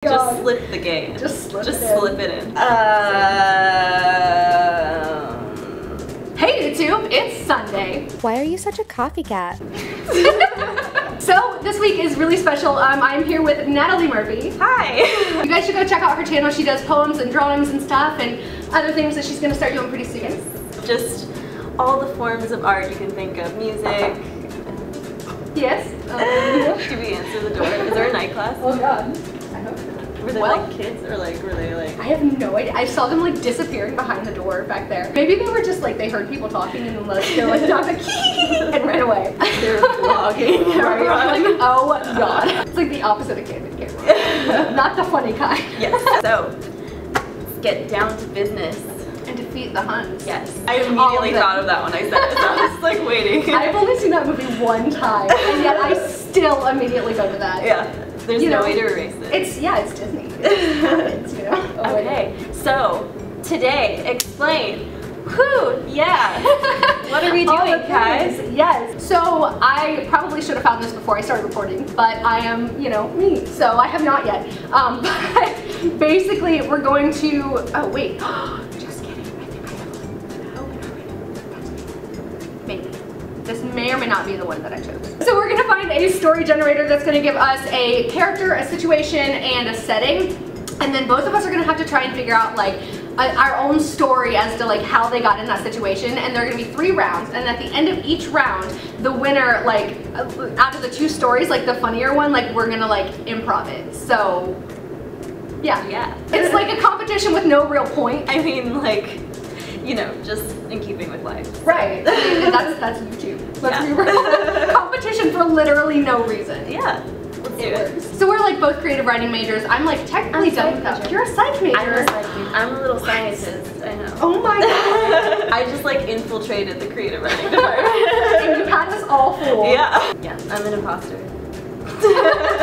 Just slip the game. Just slip it in. Hey YouTube, it's Sunday. Why are you such a copycat? So this week is really special. I'm here with Natalie Murphy. Hi. You guys should go check out her channel. She does poems and drawings and stuff and other things that she's gonna start doing pretty soon. Just all the forms of art you can think of. Music. Yes. Should we answer the door? Is there a night class? Oh god. I hope. Were they like kids or like were they like? I have no idea. I saw them like disappearing behind the door back there. Maybe they were just like they heard people talking and like they were like dogs like and ran away. They were vlogging. Right? Like, oh god. It's like the opposite of candid camera. Not the funny kind. Yes. So let's get down to business. And defeat the Huns. Yes. I immediately thought of that when I said it. So I was like waiting. I've only seen that movie one time and yet I still immediately go to that. Yeah. There's no way to erase it. It's Disney. It happens, you know. Oh, okay, so today, explain. Whew, yeah. What are we doing, guys? Yes. So I probably should have found this before I started recording, but I am, you know, me. So I have not yet. But basically, we're going to. Oh wait. Just kidding. I think I have one. Maybe. This may or may not be the one that I chose. So we're gonna find a story generator that's gonna give us a character, a situation, and a setting. And then both of us are gonna have to try and figure out like our own story as to like how they got in that situation. And there are gonna be 3 rounds. And at the end of each round, the winner, like out of the 2 stories, like the funnier one, like we're gonna like improv it. So yeah. It's like a competition with no real point. I mean, like, you know, just in keeping with life. Right. I mean, that's YouTube. Let's be real. Competition for literally no reason. Yeah. Let's do it. So we're like both creative writing majors. I'm like technically done with that. You're a psych major. I'm a little scientist. I know. Oh my god. I just like infiltrated the creative writing department. And you had us all fooled. Yeah. Yeah. I'm an imposter.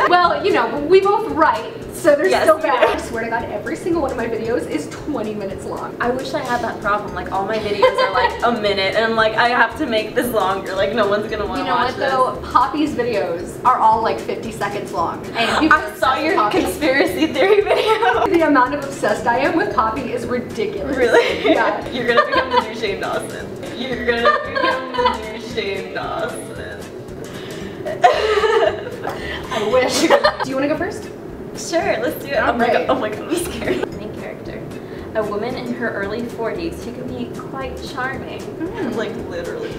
Well, you know, we both write, so there's still bad. Yeah. I swear to God, every single one of my videos is 20 minutes long. I wish I had that problem. Like all my videos are like a minute, and I'm like, I have to make this longer. Like no one's gonna want to watch this. You know what though? Poppy's videos are all like 50 seconds long. And I saw your conspiracy theory video. The amount of obsessed I am with Poppy is ridiculous. Really? Yeah. You're gonna become the new Shane Dawson. You're gonna become the new Shane Dawson. I wish. Do you want to go first? Sure, let's do it. Oh my god, I'm scared. Main character. A woman in her early 40s who can be quite charming. Like literally.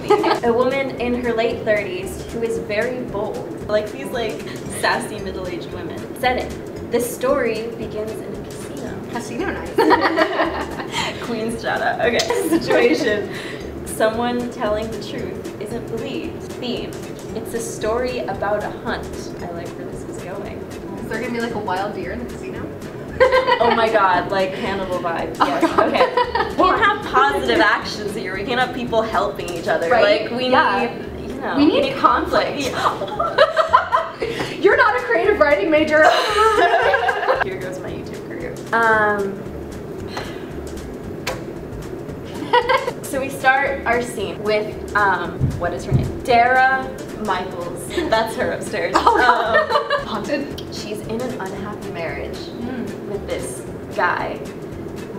A woman in her late 30s who is very bold. Like these like sassy middle-aged women. Setting. This story begins in a casino. Casino night. Queen's shout out. Okay. Situation. Someone telling the truth isn't believed. Theme. It's a story about a hunt. I like where this is going. Is there gonna be like a wild deer in the casino? Oh my god, like Hannibal vibes. Yes. Okay. We can't have positive actions here. We can't have people helping each other. Right? Like we need, you know, we need conflict. You're not a creative writing major. Here goes my YouTube career. So we start our scene with, what is her name? Dara Michaels. That's her upstairs. Haunted. She's in an unhappy marriage with this guy,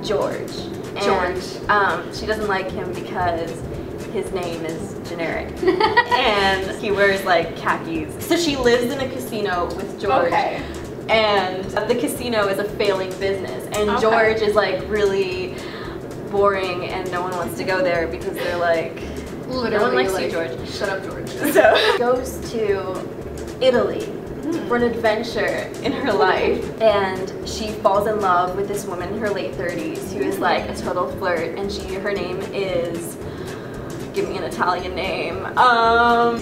George. And she doesn't like him because his name is generic. And he wears like khakis. So she lives in a casino with George. Okay. And the casino is a failing business. And George is like really boring and no one wants to go there because they're like, literally, no one likes like, you, George. Shut up, George. So goes to Italy for an adventure in her life, and she falls in love with this woman in her late 30s who is like a total flirt, and her name is, give me an Italian name,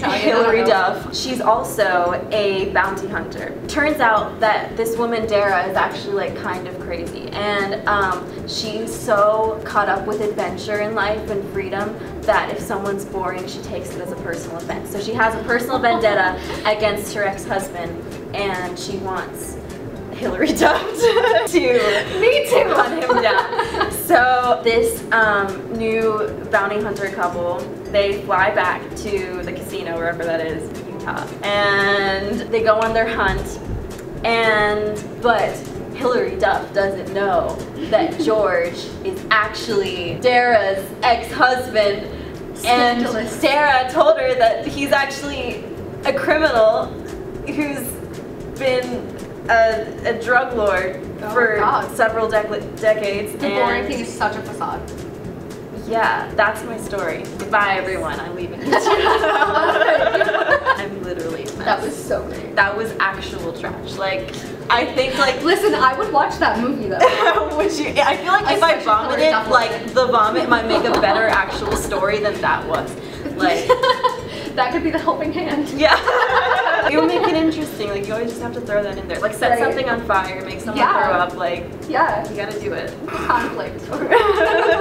Hilary Duff. She's also a bounty hunter. Turns out that this woman, Dara, is actually like kind of crazy, and she's so caught up with adventure in life and freedom that if someone's boring, she takes it as a personal offense. So she has a personal vendetta against her ex-husband, and she wants Hilary Duff to hunt him down. So this new bounty hunter couple, they fly back to the casino, wherever that is, Utah, and they go on their hunt, but Hillary Duff doesn't know that George is actually Sarah's ex-husband, and Sarah told her that he's actually a criminal who's been a drug lord for several decades. The boring thing is such a facade. Yeah, that's my story. Goodbye, everyone. I'm leaving. I'm literally a mess. That was so great. That was actual trash. Like, I think, like... Listen, I would watch that movie, though. I feel like if I vomited, like, the vomit might make a better actual story than that was. Like... That could be the helping hand. Yeah. You make it interesting. Like, you always just have to throw that in there. Like, set something on fire, make someone throw up. Like, you gotta do it. Conflict.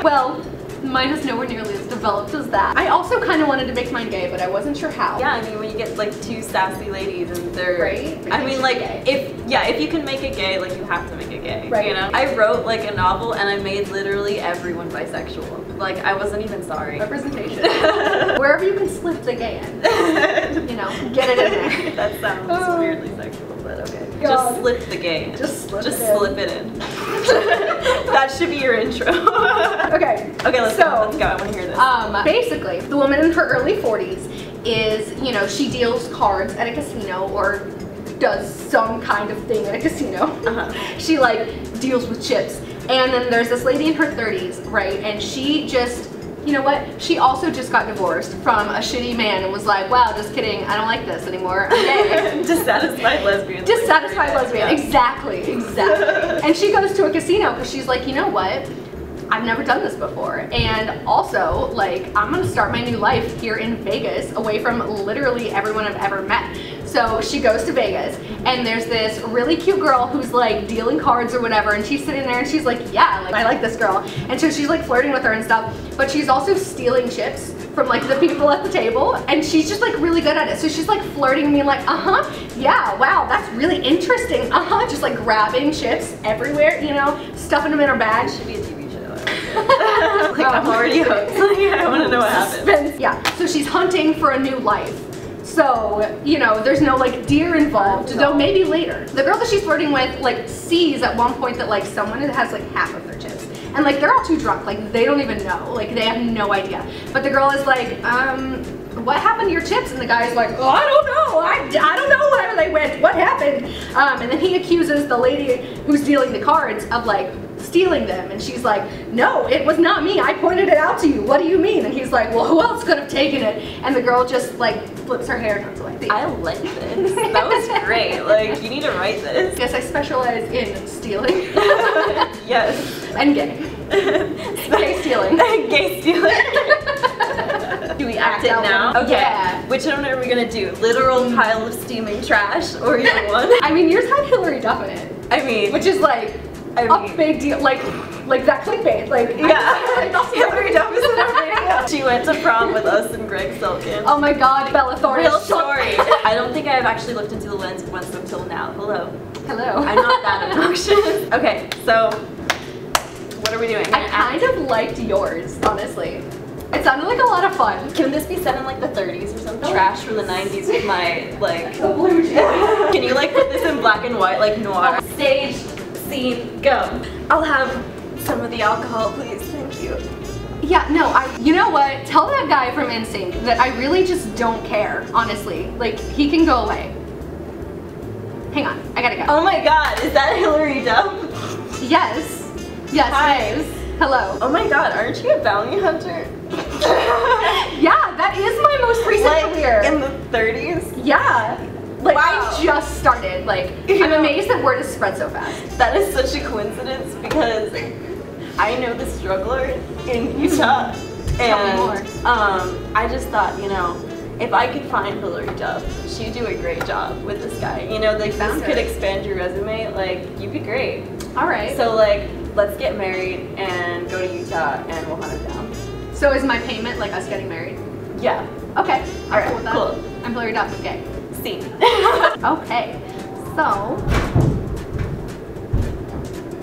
Well, mine is nowhere nearly as developed as that. I also kind of wanted to make mine gay, but I wasn't sure how. Yeah, I mean, when you get like two sassy ladies and they're... Right? I mean, like, if you can make it gay, like, you have to make it gay, right. You know? I wrote, like, a novel and I made literally everyone bisexual. Like, I wasn't even sorry. Representation. Wherever you can slip the gay in. You know, get it in there. That sounds weirdly sexual, but okay. God. Just slip the gay in. Just slip it in. That should be your intro. Okay. Okay, let's go. Let's go. I want to hear this. Basically, the woman in her early 40s is, you know, she deals cards at a casino or does some kind of thing at a casino. She, like, deals with chips. And then there's this lady in her 30s, right? And she just, you know what? She also just got divorced from a shitty man and was like, wow, just kidding. I don't like this anymore. I'm gay. Dissatisfied lesbian. Dissatisfied lesbian. Exactly. And she goes to a casino because she's like, you know what? I've never done this before, and also, like, I'm gonna start my new life here in Vegas, away from literally everyone I've ever met. So she goes to Vegas, and there's this really cute girl who's like dealing cards or whatever, and she's sitting there and she's like, yeah, like, I like this girl. And so she's like flirting with her and stuff, but she's also stealing chips from like the people at the table, and she's just like really good at it. So she's like flirting and being like, yeah, wow, that's really interesting, just like grabbing chips everywhere, you know, stuffing them in her bag. Should be a TV show. Like, I'm already hooked. I want to know what happens. Yeah, so she's hunting for a new life. So, you know, there's no like deer involved, though maybe later. The girl that she's flirting with like sees at one point that like someone has like half of their chips. And like they're all too drunk, like they don't even know, like they have no idea. But the girl is like, what happened to your chips? And the guy's like, oh, I don't know, I don't know where they went, what happened? And then he accuses the lady who's dealing the cards of like stealing them, and she's like, no, it was not me, I pointed it out to you, what do you mean? And he's like, well, who else could have taken it? And the girl just like flips her hair and runs away. I like this. That was great. Like, you need to write this. Yes, I specialize in stealing. Yes. And gay. Gay stealing. Gay stealing. Do we act it now? Okay. Yeah. Which one are we gonna do? Literal pile of steaming trash or your one? I mean, yours had Hillary Duff in it. I mean, which is like a big deal. Like that clickbait. Like, yeah. Hillary Duff is in our video. She went to prom with us and Greg Silkin. Oh my God, Bella Thorne. Real story. I don't think I've actually looked into the lens once until now. Hello. Hello. I'm not that obnoxious. Okay, so what are we doing? I kind of liked yours, honestly. It sounded like a lot of fun. Can this be set in like the 30s or some trash from the 90s with my like... The blue jeans. Can you like put this in black and white, like noir? Stage, scene, go. I'll have some of the alcohol, please. Thank you. Yeah, no, you know what? Tell that guy from NSYNC that I really just don't care, honestly. Like, he can go away. Hang on, I gotta go. Oh my God, is that Hillary Duff? Yes. Yes, hi. it is. Hello. Oh my God, aren't you a bounty hunter? Yeah, that is my most recent career. In the 30s? Yeah. Like, wow. I just started. Like, I'm amazed that word has spread so fast. That is such a coincidence because I know the struggler in Utah. Tell me more. I just thought, you know, if I could find Hillary Duff, she'd do a great job with this guy. You know, like, this could expand your resume. Like, you'd be great. All right. So, like, let's get married and go to Utah and we'll hunt it down. So is my payment like us getting married? Yeah. Okay. All right, cool. I'm Hillary Duff, okay. See. Okay. So,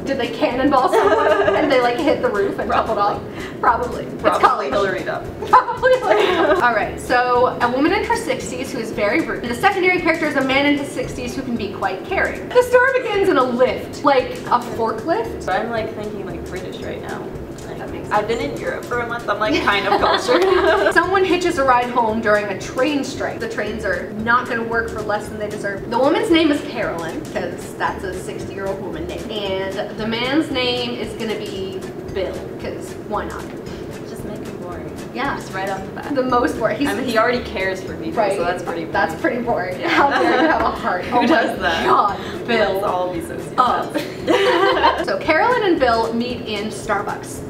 Did they cannonball someone and they like hit the roof and tumbled off? Probably. Probably Hillary Duff. Probably Hillary. Alright, so a woman in her 60s who is very rude. And the secondary character is a man in his 60s who can be quite caring. The story begins in a lift, like a forklift. I'm like thinking like British right now. That makes sense. I've been in Europe for a month, I'm like kind of cultured. Someone hitches a ride home during a train strike. The trains are not going to work for less than they deserve. The woman's name is Carolyn, because that's a 60-year-old woman name. And the man's name is going to be Bill, because why not? Just make him boring. Yeah. Just right off the bat. The most boring. I mean, he already cares for people, right. so that's pretty boring. That's pretty boring. Yeah. How dare you have a heart? Who does that? God, Bill. Let's all be sociopaths. So Carolyn and Bill meet in Starbucks.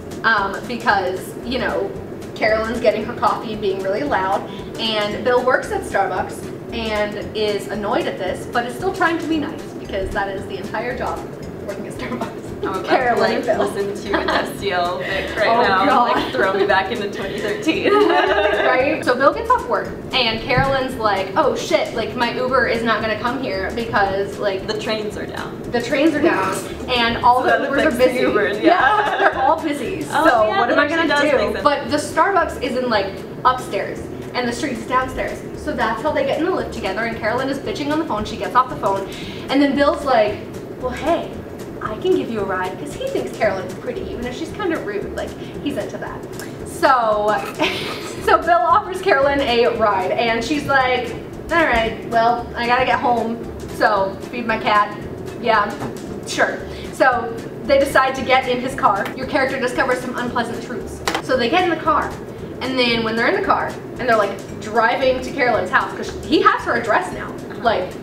Because, you know, Carolyn's getting her coffee being really loud, and Bill works at Starbucks and is annoyed at this, but is still trying to be nice, because that is the entire job, working at Starbucks. I'm about Carolyn to and like Bill. listen to a Destiel fic right Oh, now, God. like throw me back into 2013. Right? So Bill gets off work, and Carolyn's like, oh shit, like my Uber is not gonna come here because like The trains are down. the trains are down and all So the that Ubers are affects the busy. Ubers, yeah. They're all busy. Oh, So yeah, what am that I gonna actually does make do? sense. But the Starbucks is in like upstairs and the street's downstairs. So that's how they get in the lift together, and Carolyn is bitching on the phone. She gets off the phone, and then Bill's like, well hey, I can give you a ride, because he thinks Carolyn's pretty, even if she's kind of rude. Like, he's into that. So, so Bill offers Carolyn a ride, and she's like, all right, well, I gotta get home, so feed my cat. Yeah, sure. So they decide to get in his car. Your character discovers some unpleasant truths. So they get in the car, and then when they're in the car, and they're like driving to Carolyn's house, because he has her address now. Like,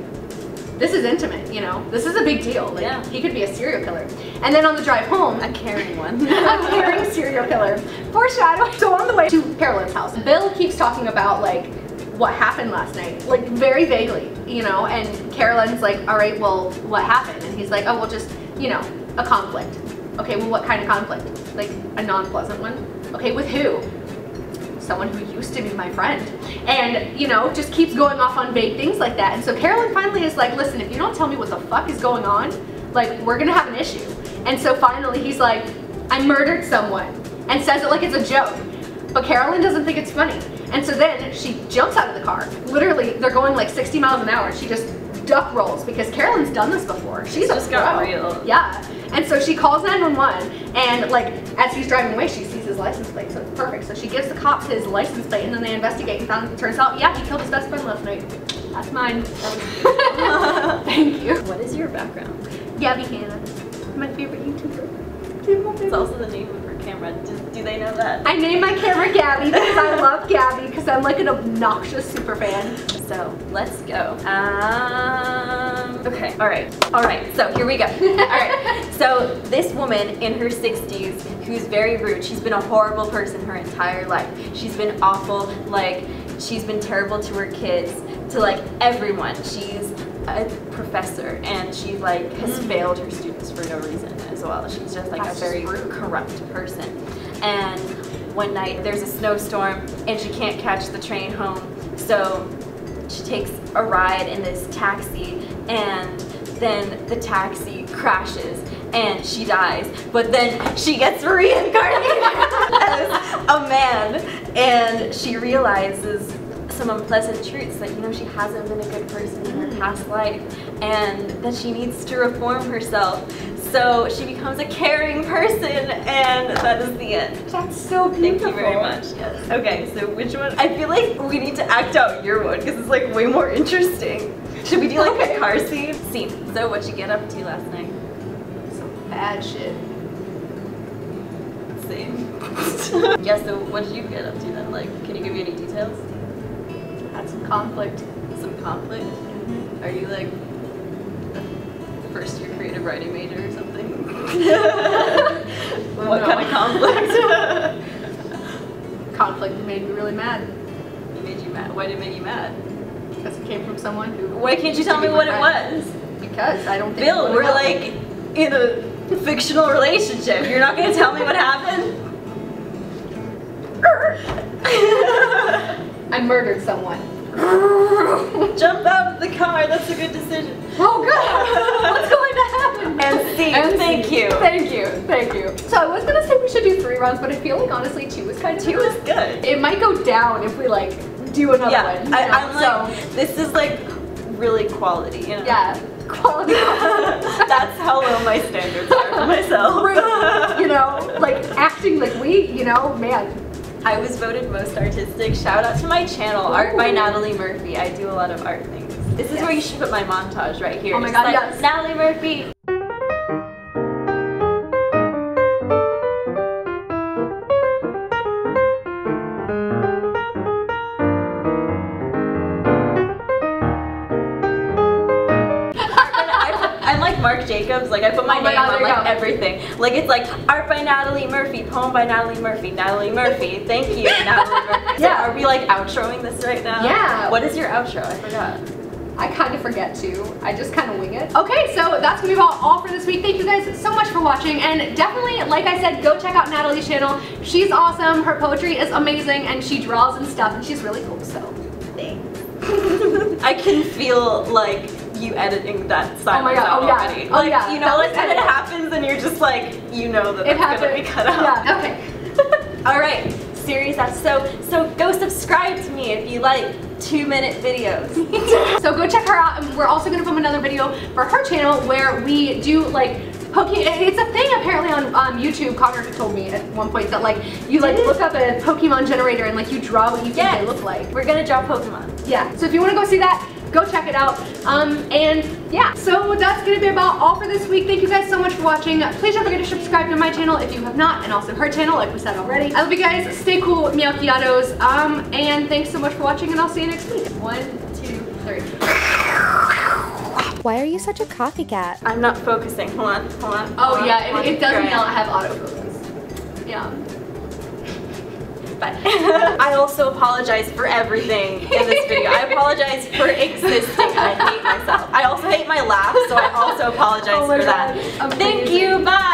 this is intimate, you know? This is a big deal. Like, Yeah. he could be a serial killer. And then on the drive home, A caring one. a caring serial killer. Foreshadowing. So on the way to Carolyn's house, Bill keeps talking about like what happened last night, like very vaguely, you know, and Carolyn's like, all right, well, what happened? And he's like, oh, well, just, you know, a conflict. Okay, well, what kind of conflict? Like a non-pleasant one? Okay, with who? Someone who used to be my friend. And, you know, just keeps going off on vague things like that. And so Carolyn finally is like, listen, if you don't tell me what the fuck is going on, like, we're gonna have an issue. And so finally he's like, I murdered someone, and says it like it's a joke. But Carolyn doesn't think it's funny. And so then she jumps out of the car. Literally, they're going like 60 miles an hour. She just duck rolls, because Carolyn's done this before. She's just got real. Yeah. And so she calls 911, and like as he's driving away, she sees his license plate, so it's perfect. So she gives the cops his license plate, and then they investigate, and turns out, yeah, he killed his best friend last night. That's mine. Thank you. What is your background? Gabby Hanna, my favorite YouTuber. It's also the name of her camera. Do they know that? I named my camera Gabby because I love Gabby, because I'm like an obnoxious super fan. So let's go. Okay, all right, so here we go. All right, so this woman in her 60s who's very rude, she's been a horrible person her entire life. She's been awful, like, she's been terrible to her kids, to like everyone. She's a professor, and she like has failed her students for no reason as well. She's just like a very corrupt person. And one night there's a snowstorm and she can't catch the train home, so she takes a ride in this taxi, and then the taxi crashes and she dies, but then she gets reincarnated as a man, and she realizes some unpleasant truths, that, you know, she hasn't been a good person in her past life, and that she needs to reform herself. So she becomes a caring person, and that is the end. That's so beautiful. Thank you very much. Yes. Okay, so which one? I feel like we need to act out your one, because it's like way more interesting. Should we do like a car scene? So what'd you get up to last night? Some bad shit. Same. Yeah, so what did you get up to then? Like, can you give me any details? Had some conflict. Some conflict? Are you like a first year creative writing major or something? What kind of conflict? Conflict made me really mad. It made you mad. Why did it make you mad? Because it came from someone who... Why can't you tell me what it was? Because I don't think... Bill, we're like in a fictional relationship. You're not gonna tell me what happened? I murdered someone. Jump out of the car, that's a good decision. Oh god! What's going to happen? And C. Thank you. Thank you. Thank you. So I was gonna say we should do 3 rounds, but I feel like honestly 2 is kind of 2 is good. It might go down if we like do another one. You I'm know? like, this is like really quality, you know? Yeah. Quality. That's how low my standards are for myself. You know, like acting like we, you know, man. I was voted most artistic. Shout out to my channel, Art by Natalie Murphy. I do a lot of art things. This is where you should put my montage right here. Oh my Just god, like, yes. Natalie Murphy. I'm like Mark Jacobs, like I put my name on like everything. Like it's like Art by Natalie Murphy, Poem by Natalie Murphy, Natalie Murphy, thank you, Natalie Murphy. So are we like outroing this right now? Yeah. What is your outro? I forgot. I kind of forget too. I just kind of wing it. Okay, so that's gonna be about all for this week. Thank you guys so much for watching, and definitely, like I said, go check out Natalie's channel. She's awesome, her poetry is amazing, and she draws and stuff, and she's really cool, so thanks. I can feel like you editing that silence out already. Oh yeah. You know, like when it happens and you're just like, you know that it's gonna be cut out. Yeah, okay. Alright, serious episode. So go subscribe to me if you like 2-minute videos. So go check her out, and we're also gonna film another video for her channel where we do like it's a thing apparently on YouTube. Connor told me at one point that like you like look up a Pokemon generator and like you draw what you think they look like. We're gonna draw Pokemon. Yeah, so if you want to go see that, go check it out. And yeah, so that's gonna be about all for this week. Thank you guys so much for watching. Please don't forget to subscribe to my channel if you have not, and also her channel like we said already. I love you guys. Stay cool, Meowkiatos. And thanks so much for watching, and I'll see you next week. 1, 2, 3. Why are you such a copycat? I'm not focusing. Hold on. Oh yeah, it does not have autofocus. Yeah. Bye. I also apologize for everything in this video. I apologize for existing. I hate myself. I also hate my laugh, so I also apologize for that. Amazing. Thank you. Bye.